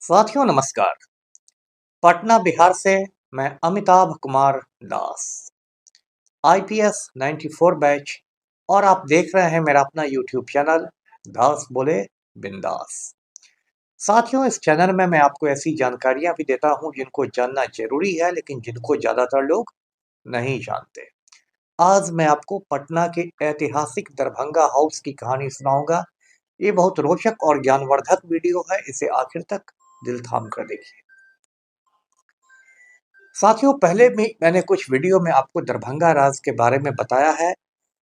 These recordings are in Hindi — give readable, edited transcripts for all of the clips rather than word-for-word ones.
साथियों नमस्कार। पटना बिहार से मैं अमिताभ कुमार दास, आईपीएस 94 बैच, और आप देख रहे हैं मेरा अपना यूट्यूब चैनल दास बोले बिंदास। साथियों, इस चैनल में मैं आपको ऐसी जानकारियां भी देता हूं जिनको जानना जरूरी है, लेकिन जिनको ज्यादातर लोग नहीं जानते। आज मैं आपको पटना के ऐतिहासिक दरभंगा हाउस की कहानी सुनाऊंगा। ये बहुत रोचक और ज्ञानवर्धक वीडियो है, इसे आखिर तक दिल थाम कर देखिए। साथियों, पहले भी मैंने कुछ वीडियो में आपको दरभंगा राज के बारे में बताया है।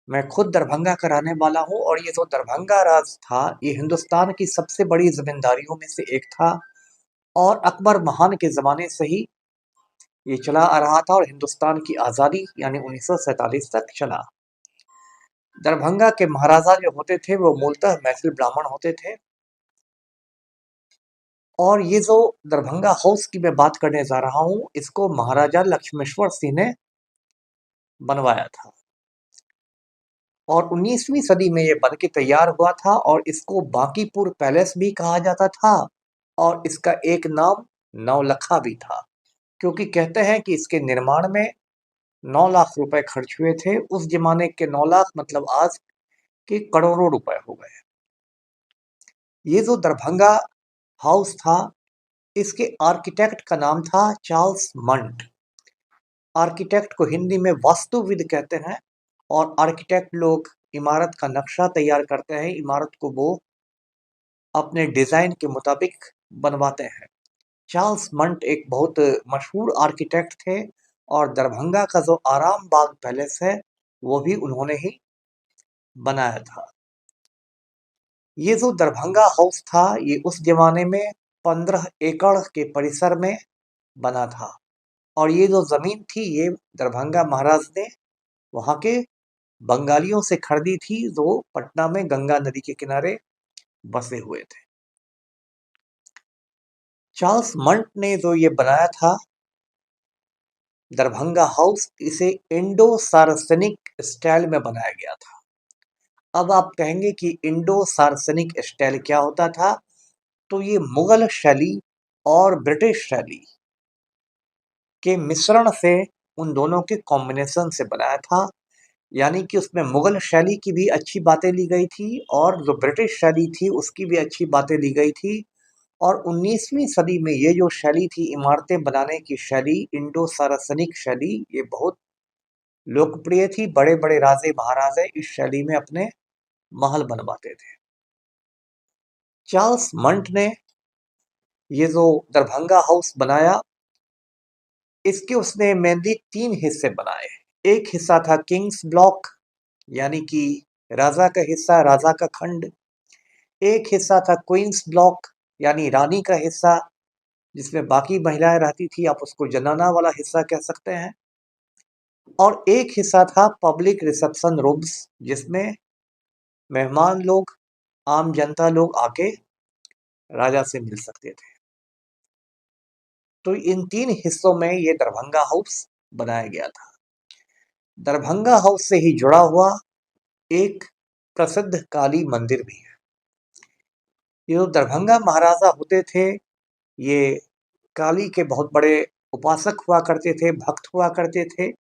मैं खुद दरभंगा का रहने वाला हूं और ये जो दरभंगा राज था, ये हिंदुस्तान की सबसे बड़ी जमींदारियों में से एक था और अकबर महान के जमाने से ही ये चला आ रहा था और हिंदुस्तान की आज़ादी यानी 1947 तक चला। दरभंगा के महाराजा जो होते थे वो मूलतः मैथिल ब्राह्मण होते थे और ये जो दरभंगा हाउस की मैं बात करने जा रहा हूँ, इसको महाराजा लक्ष्मेश्वर सिंह ने बनवाया था और 19वीं सदी में ये बन के तैयार हुआ था और इसको बांकीपुर पैलेस भी कहा जाता था और इसका एक नाम नौलखा भी था, क्योंकि कहते हैं कि इसके निर्माण में 9 लाख रुपए खर्च हुए थे। उस जमाने के 9 लाख मतलब आज के करोड़ों रुपए हो गए। ये जो दरभंगा हाउस था, इसके आर्किटेक्ट का नाम था चार्ल्स मंट। आर्किटेक्ट को हिंदी में वास्तुविद कहते हैं और आर्किटेक्ट लोग इमारत का नक्शा तैयार करते हैं, इमारत को वो अपने डिजाइन के मुताबिक बनवाते हैं। चार्ल्स मंट एक बहुत मशहूर आर्किटेक्ट थे और दरभंगा का जो आराम बाग पैलेस है वो भी उन्होंने ही बनाया था। ये जो दरभंगा हाउस था, ये उस जमाने में 15 एकड़ के परिसर में बना था और ये जो जमीन थी ये दरभंगा महाराज ने वहां के बंगालियों से खरीदी थी जो पटना में गंगा नदी के किनारे बसे हुए थे। चार्ल्स मंट ने जो ये बनाया था दरभंगा हाउस, इसे इंडो सार्वजनिक स्टाइल में बनाया गया था। अब आप कहेंगे कि इंडो सार्वजनिक स्टाइल क्या होता था, तो ये मुगल शैली और ब्रिटिश शैली के मिश्रण से, उन दोनों के कॉम्बिनेशन से बनाया था। यानी कि उसमें मुगल शैली की भी अच्छी बातें ली गई थी और जो ब्रिटिश शैली थी उसकी भी अच्छी बातें ली गई थी। और 19वीं सदी में ये जो शैली थी इमारतें बनाने की शैली, इंडो सार्वजनिक शैली, ये बहुत लोकप्रिय थी। बड़े बड़े राजे महाराजे इस शैली में अपने महल बनवाते थे। चार्ल्स मंट ने ये जो दरभंगा हाउस बनाया, इसके उसने मेनली 3 हिस्से बनाए। एक हिस्सा था किंग्स ब्लॉक, यानी कि राजा का हिस्सा, राजा का खंड। एक हिस्सा था क्वींस ब्लॉक, यानी रानी का हिस्सा, जिसमें बाकी महिलाएं रहती थी, आप उसको जनाना वाला हिस्सा कह सकते हैं। और एक हिस्सा था पब्लिक रिसेप्शन रूम्स, जिसमें मेहमान लोग, आम जनता लोग आके राजा से मिल सकते थे। तो इन 3 हिस्सों में ये दरभंगा हाउस बनाया गया था। दरभंगा हाउस से ही जुड़ा हुआ एक प्रसिद्ध काली मंदिर भी है। ये जो दरभंगा महाराजा होते थे, ये काली के बहुत बड़े उपासक हुआ करते थे, भक्त हुआ करते थे।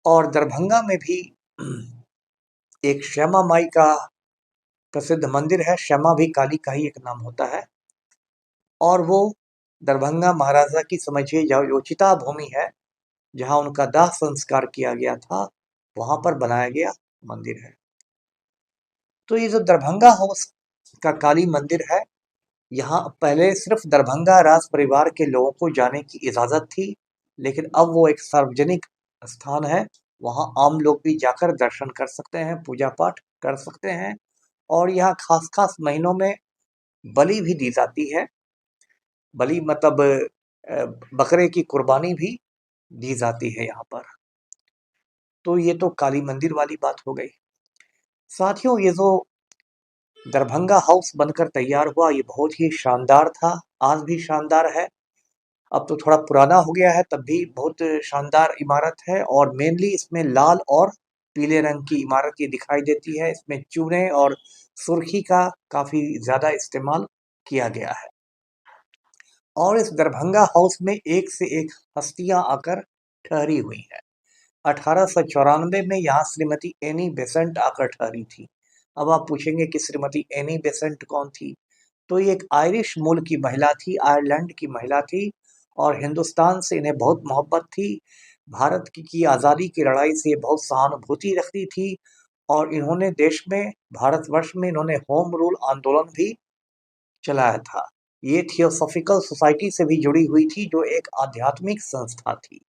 और दरभंगा में भी एक श्यामा माई का प्रसिद्ध मंदिर है। श्यामा भी काली का ही एक नाम होता है और वो दरभंगा महाराजा की, समझिए, जो चिता भूमि है जहां उनका दाह संस्कार किया गया था, वहां पर बनाया गया मंदिर है। तो ये जो दरभंगा हाउस का काली मंदिर है, यहाँ पहले सिर्फ दरभंगा राज परिवार के लोगों को जाने की इजाजत थी, लेकिन अब वो एक सार्वजनिक स्थान है। वहाँ आम लोग भी जाकर दर्शन कर सकते हैं, पूजा पाठ कर सकते हैं और यहाँ खास खास महीनों में बलि भी दी जाती है। बलि मतलब बकरे की कुर्बानी भी दी जाती है यहाँ पर। तो ये तो काली मंदिर वाली बात हो गई। साथियों, ये जो दरभंगा हाउस बनकर तैयार हुआ, ये बहुत ही शानदार था, आज भी शानदार है। अब तो थोड़ा पुराना हो गया है, तब भी बहुत शानदार इमारत है और मेनली इसमें लाल और पीले रंग की इमारत ये दिखाई देती है। इसमें चूने और सुर्खी का काफी ज्यादा इस्तेमाल किया गया है। और इस दरभंगा हाउस में एक से एक हस्तियां आकर ठहरी हुई हैं। 1894 में यहाँ श्रीमती एनी बेसेंट आकर ठहरी थी। अब आप पूछेंगे कि श्रीमती एनी बेसेंट कौन थी? तो ये एक आयरिश मूल की महिला थी, आयरलैंड की महिला थी और हिंदुस्तान से इन्हें बहुत मोहब्बत थी। भारत की आज़ादी की लड़ाई से बहुत सहानुभूति रखती थी और इन्होंने देश में, भारतवर्ष में इन्होंने होम रूल आंदोलन भी चलाया था। ये थियोसॉफिकल सोसाइटी से भी जुड़ी हुई थी, जो एक आध्यात्मिक संस्था थी।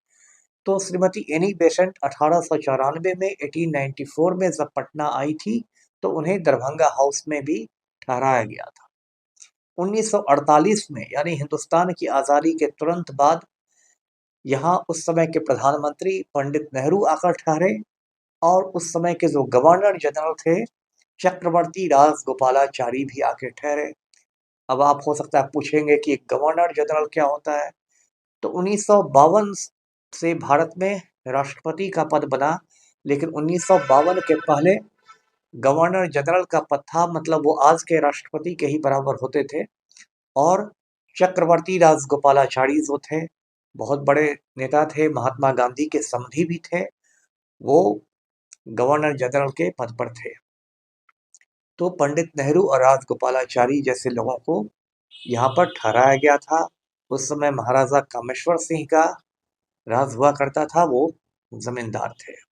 तो श्रीमती एनी बेसेंट 1894 में 1894 में जब पटना आई थी तो उन्हें दरभंगा हाउस में भी ठहराया गया था। 1948 में यानी हिंदुस्तान की आज़ादी के तुरंत बाद यहाँ उस समय के प्रधानमंत्री पंडित नेहरू आकर ठहरे और उस समय के जो गवर्नर जनरल थे चक्रवर्ती राजगोपालाचारी भी आके ठहरे। अब आप हो सकता है पूछेंगे कि गवर्नर जनरल क्या होता है? तो 1952 से भारत में राष्ट्रपति का पद बना, लेकिन 1952 के पहले गवर्नर जनरल का पद था, मतलब वो आज के राष्ट्रपति के ही बराबर होते थे। और चक्रवर्ती राजगोपालाचारी जो थे, बहुत बड़े नेता थे, महात्मा गांधी के समधी भी थे, वो गवर्नर जनरल के पद पर थे। तो पंडित नेहरू और राजगोपालाचारी जैसे लोगों को यहाँ पर ठहराया गया था। उस समय महाराजा कामेश्वर सिंह का राज हुआ करता था, वो जमींदार थे।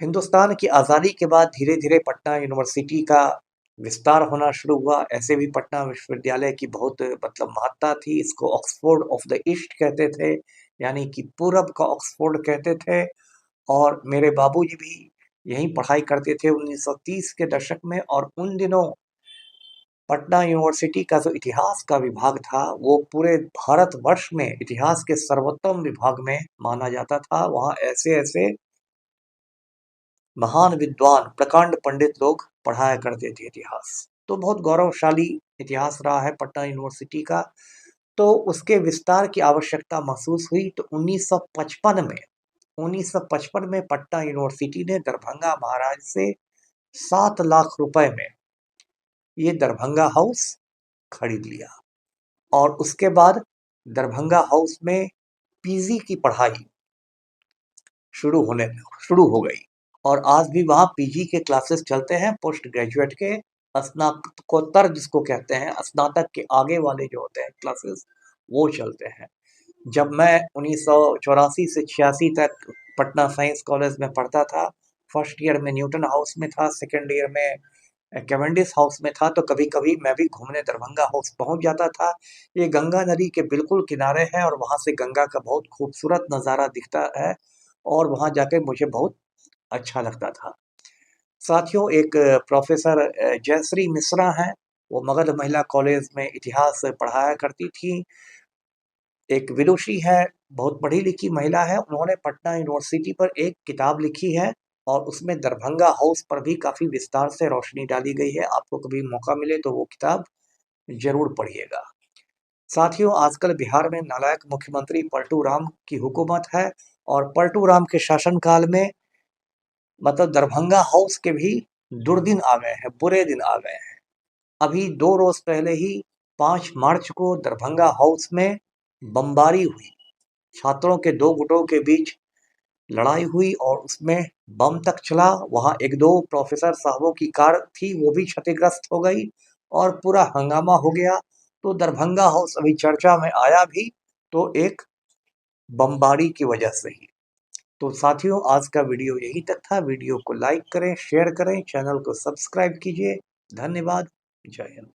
हिंदुस्तान की आज़ादी के बाद धीरे धीरे पटना यूनिवर्सिटी का विस्तार होना शुरू हुआ। ऐसे भी पटना विश्वविद्यालय की बहुत महत्ता थी। इसको ऑक्सफोर्ड ऑफ द ईस्ट कहते थे, यानी कि पूरब का ऑक्सफोर्ड कहते थे। और मेरे बाबूजी भी यहीं पढ़ाई करते थे 1930 के दशक में। और उन दिनों पटना यूनिवर्सिटी का जो इतिहास का विभाग था वो पूरे भारतवर्ष में इतिहास के सर्वोत्तम विभाग में माना जाता था। वहाँ ऐसे ऐसे महान विद्वान, प्रकांड पंडित लोग पढ़ाया करते थे इतिहास। तो बहुत गौरवशाली इतिहास रहा है पटना यूनिवर्सिटी का। तो उसके विस्तार की आवश्यकता महसूस हुई तो 1955 में पटना यूनिवर्सिटी ने दरभंगा महाराज से 7 लाख रुपए में ये दरभंगा हाउस खरीद लिया। और उसके बाद दरभंगा हाउस में पीजी की पढ़ाई शुरू हो गई। और आज भी वहाँ पीजी के क्लासेस चलते हैं, पोस्ट ग्रेजुएट के, स्नातकोत्तर जिसको कहते हैं, स्नातक के आगे वाले जो होते हैं क्लासेस, वो चलते हैं। जब मैं 1984 से 86 तक पटना साइंस कॉलेज में पढ़ता था, फर्स्ट ईयर में न्यूटन हाउस में था, सेकेंड ईयर में कैवेंडिश हाउस में था, तो कभी कभी मैं भी घूमने दरभंगा हाउस पहुंच जाता था। ये गंगा नदी के बिल्कुल किनारे है और वहां से गंगा का बहुत खूबसूरत नज़ारा दिखता है और वहां जाकर मुझे बहुत अच्छा लगता था। साथियों, एक प्रोफेसर जयश्री मिश्रा हैं, वो मगध महिला कॉलेज में इतिहास पढ़ाया करती थी। एक विदुषी है, बहुत पढ़ी लिखी महिला है, उन्होंने पटना यूनिवर्सिटी पर एक किताब लिखी है और उसमें दरभंगा हाउस पर भी काफ़ी विस्तार से रोशनी डाली गई है। आपको कभी मौका मिले तो वो किताब जरूर पढ़िएगा। साथियों, आजकल बिहार में नालायक मुख्यमंत्री पलटू राम की हुकूमत है और पलटू राम के शासनकाल में मतलब दरभंगा हाउस के भी दुर्दिन आ गए हैं, बुरे दिन आ गए हैं। अभी 2 रोज पहले ही 5 मार्च को दरभंगा हाउस में बमबारी हुई। छात्रों के 2 गुटों के बीच लड़ाई हुई और उसमें बम तक चला। वहाँ 1-2 प्रोफेसर साहबों की कार थी, वो भी क्षतिग्रस्त हो गई और पूरा हंगामा हो गया। तो दरभंगा हाउस अभी चर्चा में आया भी तो एक बमबारी की वजह से ही। तो साथियों, आज का वीडियो यही तक था। वीडियो को लाइक करें, शेयर करें, चैनल को सब्सक्राइब कीजिए। धन्यवाद। जय हिंद।